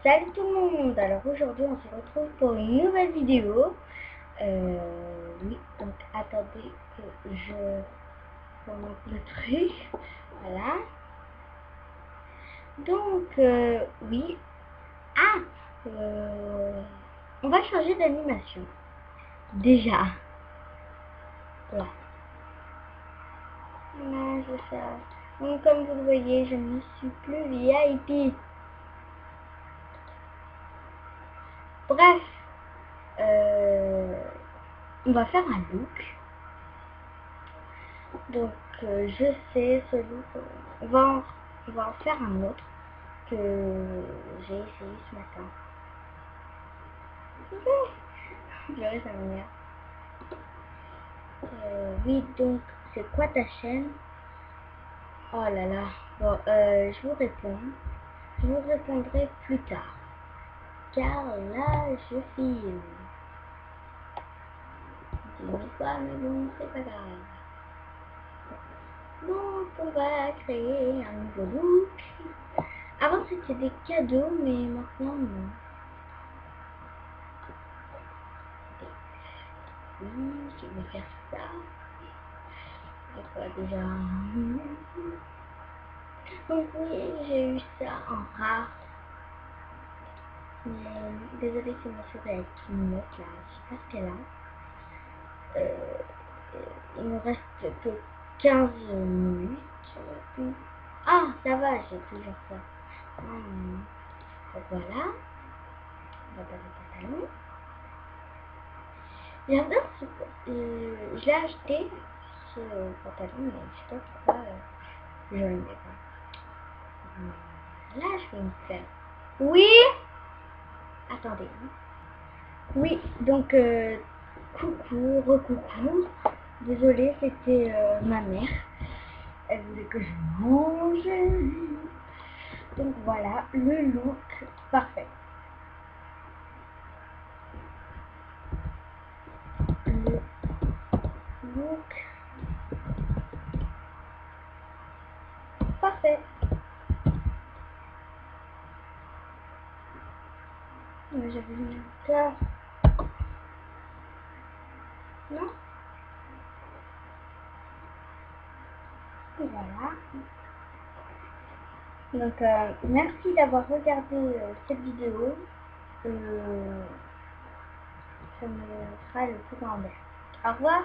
Salut tout le monde. Alors aujourd'hui on se retrouve pour une nouvelle vidéo. Oui, donc attendez que je remonte le truc. Voilà. Donc oui. Ah on va changer d'animation. Déjà. Voilà. Non, c'est ça. Donc comme vous le voyez, je ne suis plus VIP. Bref. On va faire un look. Donc je sais ce look. On va en faire un autre que j'ai essayé ce matin. Purée, ça m'énerve. Oui, donc c'est quoi ta chaîne? Oh là là. Bon, je vous réponds. Je vous répondrai plus tard. Car là, je filme. Dis-moi pas, mais bon, c'est pas grave. Donc, on va créer un nouveau look. Avant, c'était des cadeaux, mais maintenant, non. Oui, je vais faire ça. C'est quoi déjà? Donc oui, j'ai eu ça en rare. Mais désolé si ma souris est qui note là, je sais pas ce qu'elle a. Il me reste que 15 minutes. Ah, ça va, j'ai toujours ça. Donc voilà. On va passer le pantalon. J'adore ce... je l'ai acheté, ce pantalon, mais je sais pas pourquoi je ne l'ai pas. Là, je vais me faire... Oui. Attendez. Oui, donc, coucou, recoucou. Désolée, c'était ma mère. Elle voulait que je mange. Donc voilà, le look parfait. Le look parfait. J'avais mis un cœur. Non? Voilà. Donc, merci d'avoir regardé cette vidéo. Ça me fera le plus grand bien. Au revoir.